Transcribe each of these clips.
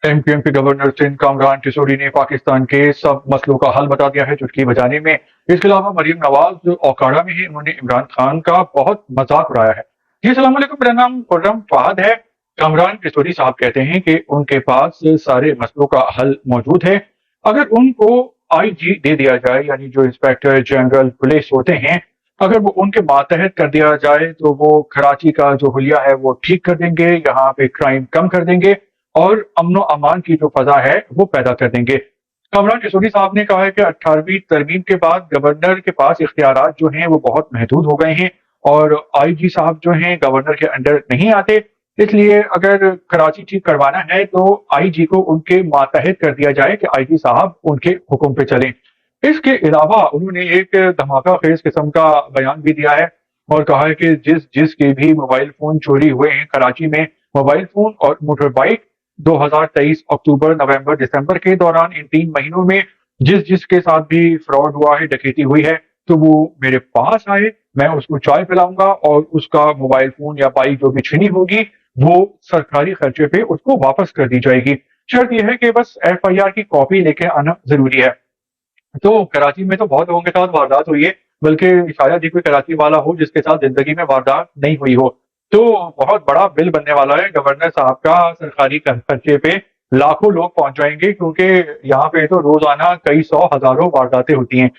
MQM के governor Sindh Kamran किशोरी ने पाकिस्तान के सब मसलों का हल बता दिया है चुटकी बजाने में। इसके अलावा मरीम नवाज जो औकाड़ा में है, उन्होंने इमरान खान का बहुत मजाक उड़ाया है। जी अस्सलाम वालेकुम, मेरा नाम खुर्रम फहद है। कामरान किशोरी साहब कहते हैं कि उनके पास सारे मसलों का हल मौजूद है। अगर उनको आईजी दे दिया जाए, यानी जो इंस्पेक्टर जनरल पुलिस होते हैं, अगर वो उनके मातहत कर दिया जाए तो वो कराची का जो हुलिया है वो ठीक कर देंगे, यहाँ पे क्राइम कम कर देंगे और अमनो अमान की जो फजा है वो पैदा कर देंगे। कामरान किशोरी साहब ने कहा है कि 18वीं तरमीम के बाद गवर्नर के पास इख्तियारात जो हैं वो बहुत महदूद हो गए हैं और आईजी साहब जो हैं गवर्नर के अंडर नहीं आते। इसलिए अगर कराची ठीक करवाना है तो आईजी को उनके मातहत कर दिया जाए कि आईजी साहब उनके हुक्म पे चलें। इसके अलावा उन्होंने एक धमाका खेज किस्म का बयान भी दिया है और कहा है कि जिसके भी मोबाइल फोन चोरी हुए हैं कराची में, मोबाइल फोन और मोटर बाइक 2023 अक्टूबर, नवंबर, दिसंबर के दौरान इन 3 महीनों में जिसके साथ भी फ्रॉड हुआ है, डकैती हुई है, तो वो मेरे पास आए, मैं उसको चाय पिलाऊंगा और उसका मोबाइल फोन या बाइक जो भी छिनी होगी वो सरकारी खर्चे पे उसको वापस कर दी जाएगी। शर्त यह है कि बस एफआईआर की कॉपी लेके आना जरूरी है। तो कराची में तो बहुत लोगों के साथ वारदात हुई है, बल्कि शायद ही कोई कराची वाला हो जिसके साथ जिंदगी में वारदात नहीं हुई हो। तो बहुत बड़ा बिल बनने वाला है गवर्नर साहब का, सरकारी खर्चे पे लाखों लोग पहुंच जाएंगे, क्योंकि यहाँ पे तो रोजाना कई सौ हजारों वारदातें होती हैं।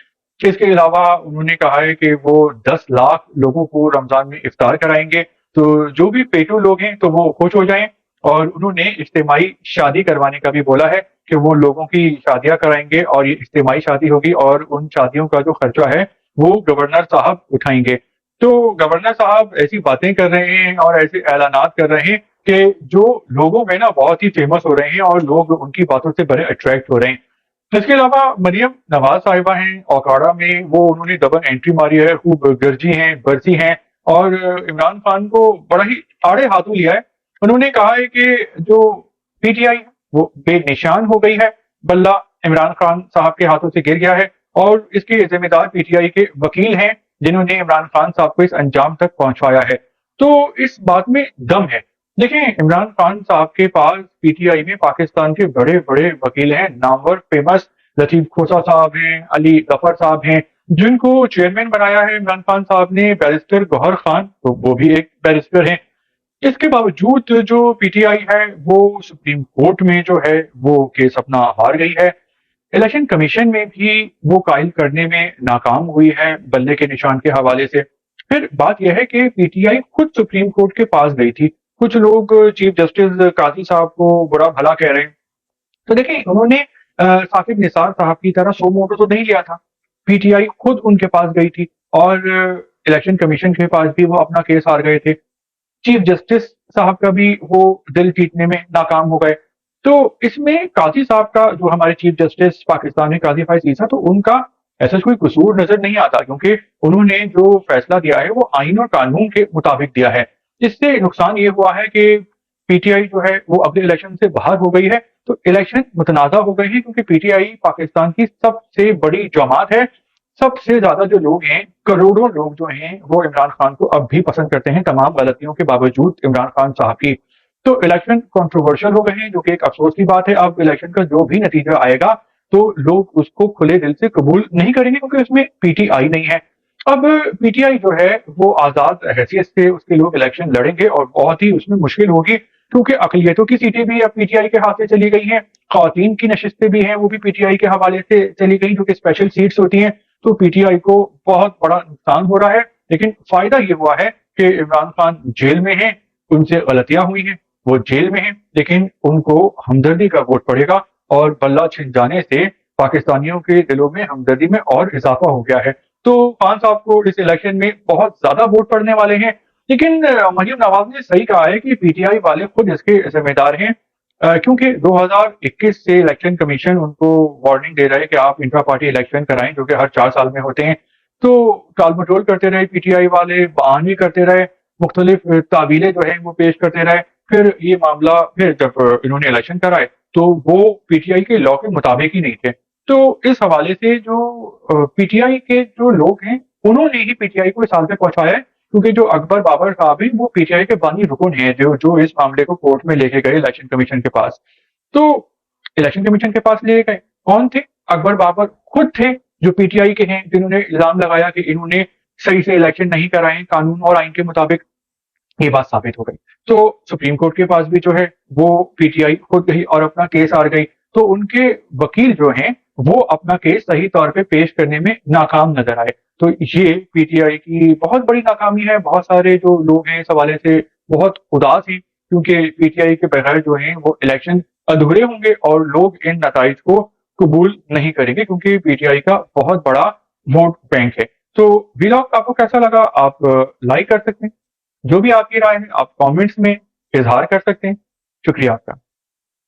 इसके अलावा उन्होंने कहा है कि वो 10 लाख लोगों को रमजान में इफ्तार कराएंगे, तो जो भी पेटू लोग हैं तो वो खुश हो जाएं। और उन्होंने इज्तिमाई शादी करवाने का भी बोला है कि वो लोगों की शादियां कराएंगे और ये इज्तिमाई शादी होगी और उन शादियों का जो खर्चा है वो गवर्नर साहब उठाएंगे। तो गवर्नर साहब ऐसी बातें कर रहे हैं और ऐसे ऐलानात कर रहे हैं कि जो लोगों में ना बहुत ही फेमस हो रहे हैं और लोग उनकी बातों से बड़े अट्रैक्ट हो रहे हैं। इसके अलावा मरियम नवाज साहिबा हैं औकाड़ा में, वो उन्होंने डबल एंट्री मारी है, खूब गरजी हैं, बरसी हैं और इमरान खान को बड़ा ही आड़े हाथों लिया है। उन्होंने कहा है कि जो पीटीआई है वो बेनिशान हो गई है, बल्ला इमरान खान साहब के हाथों से गिर गया है और इसके जिम्मेदार पीटीआई के वकील हैं जिन्होंने इमरान खान साहब को इस अंजाम तक पहुंचाया है। तो इस बात में दम है। देखिए, इमरान खान साहब के पास पीटीआई में पाकिस्तान के बड़े बड़े वकील हैं, नामवर फेमस लतीफ खोसा साहब हैं, अली गफर साहब हैं, जिनको चेयरमैन बनाया है इमरान खान साहब ने बैरिस्टर गौहर खान, तो वो भी एक बैरिस्टर हैं। इसके बावजूद जो पीटीआई है वो सुप्रीम कोर्ट में जो है वो केस अपना हार गई है। इलेक्शन कमीशन में भी वो कायल करने में नाकाम हुई है बल्ले के निशान के हवाले से। फिर बात यह है कि पीटीआई खुद सुप्रीम कोर्ट के पास गई थी। कुछ लोग चीफ जस्टिस काजी साहब को बुरा भला कह रहे हैं। तो देखिए, उन्होंने साकिब निसार साहब की तरह सो मोटो तो नहीं लिया था। पीटीआई खुद उनके पास गई थी और इलेक्शन कमीशन के पास भी वो अपना केस हार गए थे। चीफ जस्टिस साहब का भी वो दिल जीतने में नाकाम हो गए। तो इसमें काजी साहब का, जो हमारे चीफ जस्टिस पाकिस्तान में काजी फाइज ईसा, तो उनका ऐसा कोई कसूर नजर नहीं आता, क्योंकि उन्होंने जो फैसला दिया है वो आइन और कानून के मुताबिक दिया है। इससे नुकसान ये हुआ है कि पीटीआई जो है वो अगले इलेक्शन से बाहर हो गई है, तो इलेक्शन मुतनाज़ा हो गए हैं, क्योंकि पीटीआई पाकिस्तान की सबसे बड़ी जमात है। सबसे ज्यादा जो लोग हैं, करोड़ों लोग जो हैं, वो इमरान खान को अब भी पसंद करते हैं, तमाम गलतियों के बावजूद इमरान खान साहब की। तो इलेक्शन कंट्रोवर्शियल हो गए हैं, जो कि एक अफसोस की बात है। अब इलेक्शन का जो भी नतीजा आएगा तो लोग उसको खुले दिल से कबूल नहीं करेंगे, क्योंकि उसमें पीटीआई नहीं है। अब पीटीआई जो है वो आजाद हैसियत से उसके लोग इलेक्शन लड़ेंगे और बहुत ही उसमें मुश्किल होगी, क्योंकि अकलियतों की सीटें भी अब पीटीआई के हाथ से चली गई हैं, खवातीन की नशिस्तें भी हैं वो भी पीटीआई के हवाले से चली गई, जो कि स्पेशल सीट्स होती हैं। तो पीटीआई को बहुत बड़ा नुकसान हो रहा है। लेकिन फायदा ये हुआ है कि इमरान खान जेल में हैं, उनसे गलतियां हुई हैं, वो जेल में हैं, लेकिन उनको हमदर्दी का वोट पड़ेगा और बल्ला छिन जाने से पाकिस्तानियों के दिलों में हमदर्दी में और इजाफा हो गया है। तो खान साहब को इस इलेक्शन में बहुत ज्यादा वोट पड़ने वाले हैं। लेकिन मरियम नवाज ने सही कहा है कि पीटीआई वाले खुद इसके जिम्मेदार हैं, क्योंकि 2021 से इलेक्शन कमीशन उनको वार्निंग दे रहा है कि आप इंट्रा पार्टी इलेक्शन कराएं, जो कि हर 4 साल में होते हैं। तो टाल मटोल करते रहे पीटीआई वाले, बयान भी करते रहे, मुख्तलिफ तावीलें जो है वो पेश करते रहे। फिर ये मामला, फिर जब इन्होंने इलेक्शन कराए तो वो पीटीआई के लॉ के मुताबिक ही नहीं थे। तो इस हवाले से जो पीटीआई के जो लोग हैं उन्होंने ही पीटीआई को इस हाल पे पहुंचाया है, क्योंकि जो अकबर बाबर साहब हैं वो पीटीआई के बानी रुकन हैं, जो जो इस मामले को कोर्ट में लेके गए इलेक्शन कमीशन के पास। तो इलेक्शन कमीशन के पास लिए गए। कौन थे? अकबर बाबर खुद थे, जो पीटीआई के हैं, जिन्होंने इल्जाम लगाया कि इन्होंने सही से इलेक्शन नहीं कराए कानून और आइन के मुताबिक। ये बात साबित हो गई। तो सुप्रीम कोर्ट के पास भी जो है वो पीटीआई खुद गई और अपना केस हार गई। तो उनके वकील जो हैं वो अपना केस सही तौर पे पेश करने में नाकाम नजर आए। तो ये पीटीआई की बहुत बड़ी नाकामी है। बहुत सारे जो लोग हैं इस हवाले से बहुत उदास हैं, क्योंकि पीटीआई के बगैर जो है वो इलेक्शन अधूरे होंगे और लोग इन नताइज को कबूल नहीं करेंगे, क्योंकि पीटीआई का बहुत बड़ा वोट बैंक है। तो व्लॉग आपको कैसा लगा? आप लाइक कर सकते हैं। जो भी आपकी राय है आप कमेंट्स में इजहार कर सकते हैं। शुक्रिया आपका।